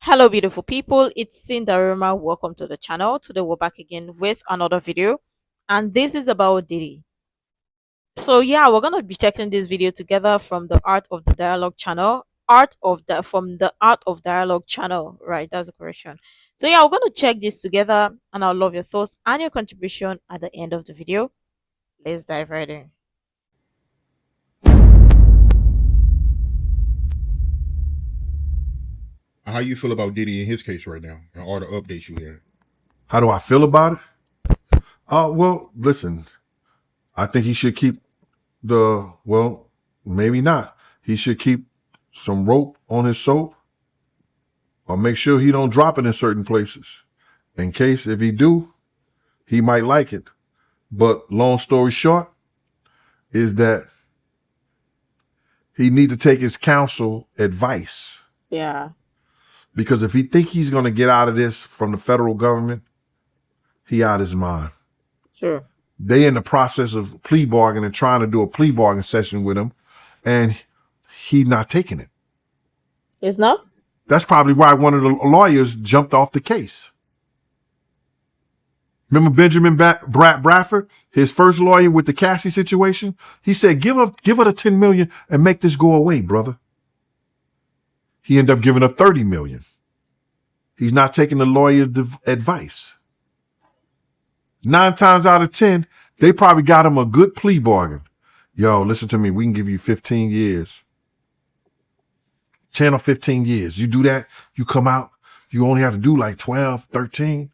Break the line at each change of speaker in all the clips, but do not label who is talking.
Hello, beautiful people. It's Sindafam. Welcome to the channel. Today, we're back again with another video, and this is about Diddy. So, yeah, we're gonna be checking this video together from the Art of the Dialogue channel. From the Art of Dialogue channel, right? That's the correction. So, yeah, we're gonna check this together, and I'll love your thoughts and your contribution at the end of the video. Let's dive right in.
How you feel about Diddy in his case right now and all the updates you hear?
How do I feel about it? Well, listen, I think he should keep maybe not. He should keep some rope on his soap or make sure he don't drop it in certain places. In case if he do, he might like it. But long story short is that he need to take his counsel advice.
Yeah.
Because if he think he's going to get out of this from the federal government, he out his mind.
Sure.
They in the process of plea bargaining, trying to do a plea bargain session with him, and he's not taking it.
It's not?
That's probably why one of the lawyers jumped off the case. Remember Benjamin Bradford, his first lawyer with the Cassie situation? He said, give her the 10 million and make this go away, brother. He ended up giving her 30 million. He's not taking the lawyer's advice. 9 times out of 10, they probably got him a good plea bargain. Yo, listen to me. We can give you 15 years. 10 or 15 years. You do that, you come out, you only have to do like 12, 13.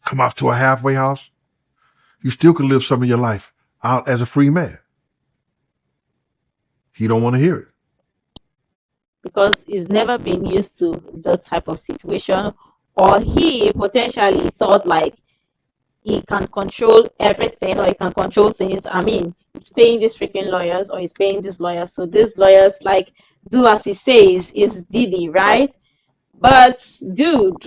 Come out to a halfway house. You still can live some of your life out as a free man. He don't want to hear it.
Because he's never been used to that type of situation, or he potentially thought like he can control everything or he can control things. I mean, he's paying these freaking lawyers or he's paying these lawyers, so these lawyers like do as he says. Is Diddy, right? But dude,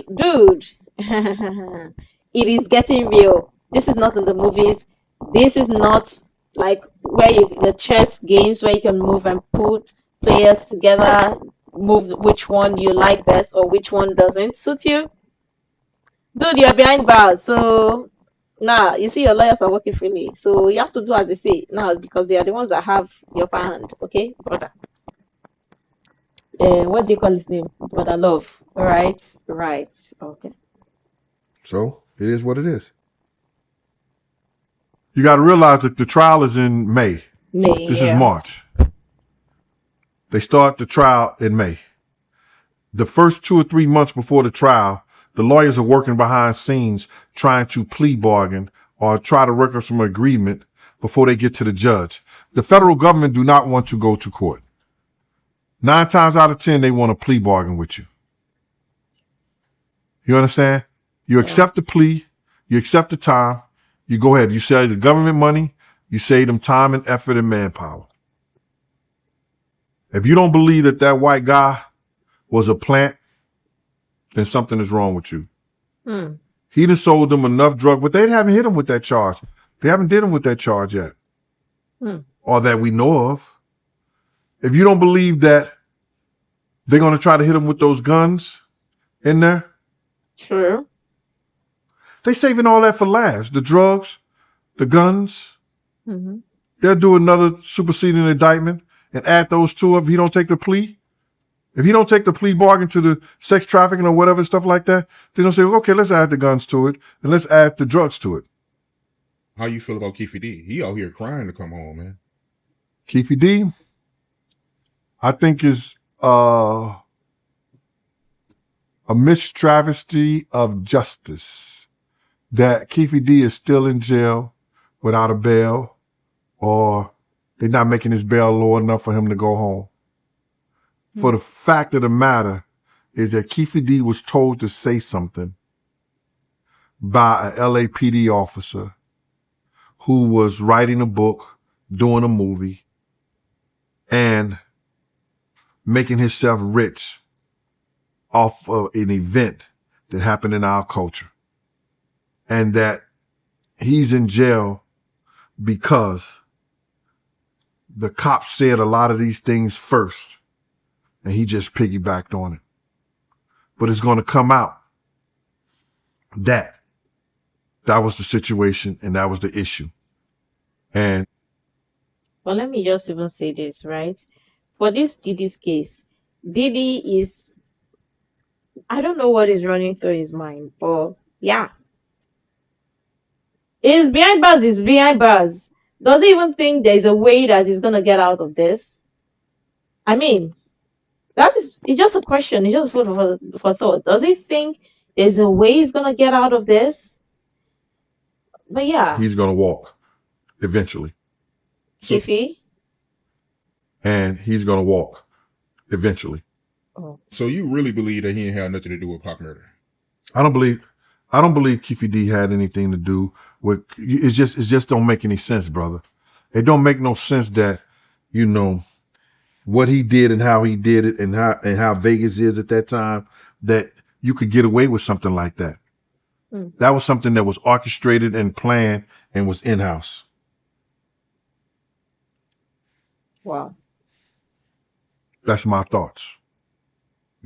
it is getting real. This is not in the movies. This is not like where the chess games where you can move and put players together, move which one you like best or which one doesn't suit you. Dude, you're behind bars, so now you see your lawyers are working freely, so you have to do as they say now because they are the ones that have the upper hand. Okay, brother. What do you call his name? Brother Love. Right, right. Okay.
So it is what it is. You got to realize that the trial is in May. This is March. They start the trial in May. The first 2 or 3 months before the trial, the lawyers are working behind scenes trying to plea bargain or try to work up some agreement before they get to the judge. The federal government do not want to go to court. 9 times out of 10, they want to plea bargain with you. You understand? You accept the plea, you accept the time, you go ahead. You save the government money, you save them time and effort and manpower. If you don't believe that that white guy was a plant, then something is wrong with you. He done sold them enough drug, but they haven't hit him with that charge. They haven't did him with that charge yet. Or that we know of. If you don't believe that they're going to try to hit him with those guns in there.
True.
They saving all that for last. The drugs, the guns. They'll do another superseding indictment and add those two up if he don't take the plea. If he don't take the plea bargain to the sex trafficking or whatever stuff like that, they're going to say, okay, let's add the guns to it and let's add the drugs to it.
How you feel about Keefe D? He out here crying to come home, man.
Keefe D, I think is a mistravesty of justice that Keefe D is still in jail without a bail, or they're not making his bail low enough for him to go home. For the fact of the matter is that Keefe D was told to say something by an LAPD officer who was writing a book, doing a movie, and making himself rich off of an event that happened in our culture. And that he's in jail because the cops said a lot of these things first, and he just piggybacked on it. but it's going to come out that was the situation and that was the issue. And
Well, let me just even say this, right? For this Diddy's case, Diddy is, I don't know what is running through his mind, but yeah, is behind bars, is behind bars. Does he even think there's a way that he's gonna get out of this? I mean, that is, it's just a question. It's just food for thought. Does he think there's a way he's gonna get out of this? But yeah,
he's going to walk eventually.
So
Iffy.
And he's going to walk eventually.
Oh.
so you really believe that he ain't had nothing to do with Pop murder?
I don't believe Keefe D had anything to do with it. Just don't make any sense, brother. It don't make no sense that, you know, what he did and how he did it and how Vegas is at that time, that you could get away with something like that. That was something that was orchestrated and planned and was in-house.
Wow.
That's my thoughts.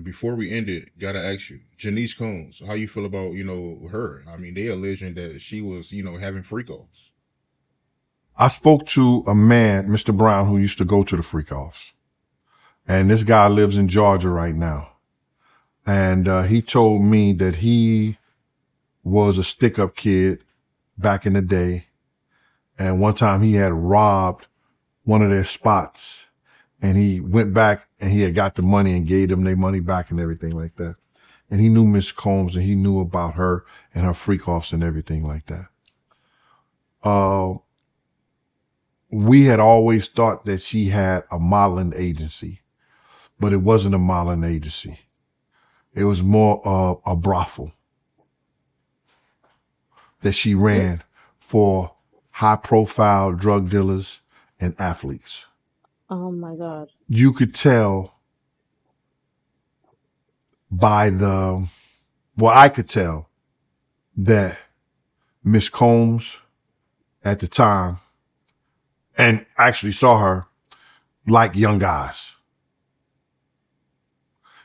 Before we end it, gotta ask you, Janice Combs, how you feel about, her? I mean, they alleging that she was, having freak offs.
I spoke to a man, Mr. Brown, who used to go to the freak offs. And this guy lives in Georgia right now. And he told me that he was a stick-up kid back in the day. And one time he had robbed one of their spots. And he went back and he had got the money and gave them their money back and everything like that. And he knew Miss Combs and he knew about her and her freak offs and everything like that. We had always thought that she had a modeling agency, but it wasn't a modeling agency. It was more of a brothel that she ran for high profile drug dealers and athletes.
Oh my God.
You could tell by I could tell that Miss Combs at the time, and actually saw her, like young guys.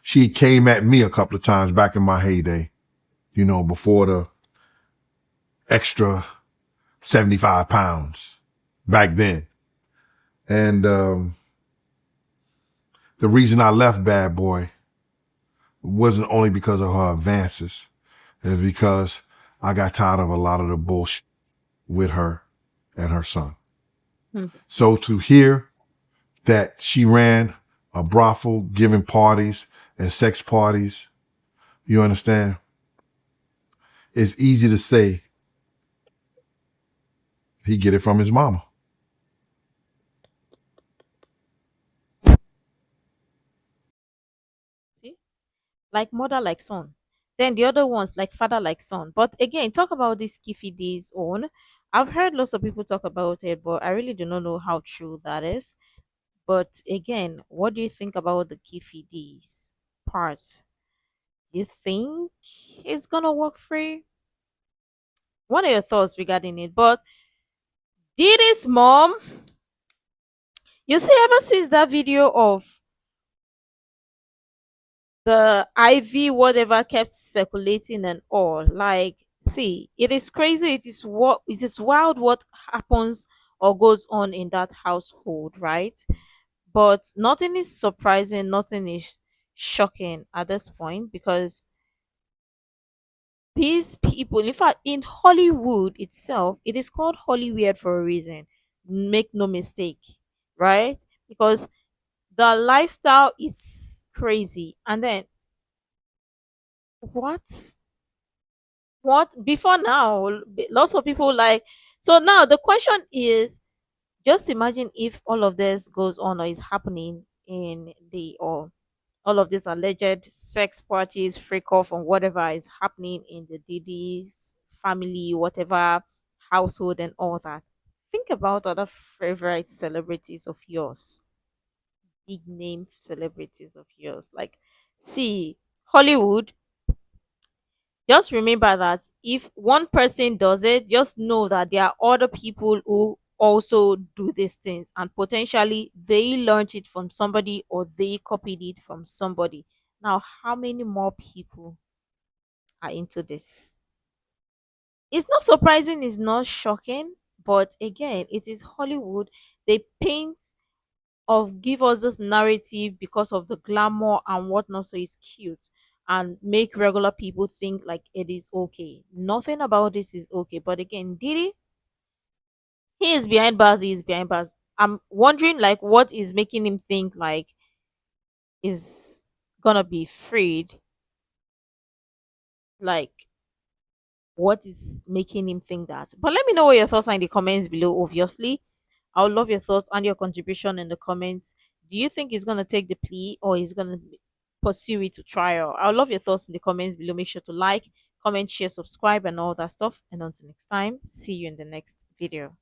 She came at me a couple of times back in my heyday, before the extra 75 pounds back then. And the reason I left Bad Boy wasn't only because of her advances. It was because I got tired of a lot of the bullshit with her and her son. So to hear that she ran a brothel, giving parties and sex parties, you understand? It's easy to say he get it from his mama.
See? Like mother, like son. Then the other ones like father, like son. But again, talk about this Kiffy D's own. I've heard lots of people talk about it, but I really do not know how true that is. But again, what do you think about the Kiffy D's part? Do you think it's gonna work free? What are your thoughts regarding it? But Diddy's mom, you see, ever since that video of the IV whatever kept circulating and all, like, see, it is crazy. It is wild what happens or goes on in that household, right? But nothing is surprising, nothing is shocking at this point, because these people, in fact, in Hollywood itself, it is called Hollyweird for a reason. Make no mistake, right? Because the lifestyle is crazy. And then what? What before now? Lots of people like, so now the question is, just imagine if all of this goes on or is happening in the, or all of these alleged sex parties, freak off, and whatever is happening in the Diddy's family, whatever household, and all that. Think about other favorite celebrities of yours, big name celebrities of yours. Like, see, Hollywood. Just remember that if one person does it, just know that there are other people who also do these things, and potentially they learned it from somebody or they copied it from somebody. Now, how many more people are into this? It's not surprising, it's not shocking, but again, it is Hollywood. They paint of give us this narrative because of the glamour and whatnot, so it's cute and make regular people think like it is okay. Nothing about this is okay. But again, Diddy, he is behind bars, he is behind bars. I'm wondering like what is making him think like is gonna be freed. Like what is making him think that? But let me know what your thoughts are in the comments below, obviously. I would love your thoughts and your contribution in the comments. Do you think he's gonna take the plea or he's gonna pursue it to trial? I would love your thoughts in the comments below. Make sure to like, comment, share, subscribe, and all that stuff. And until next time, see you in the next video.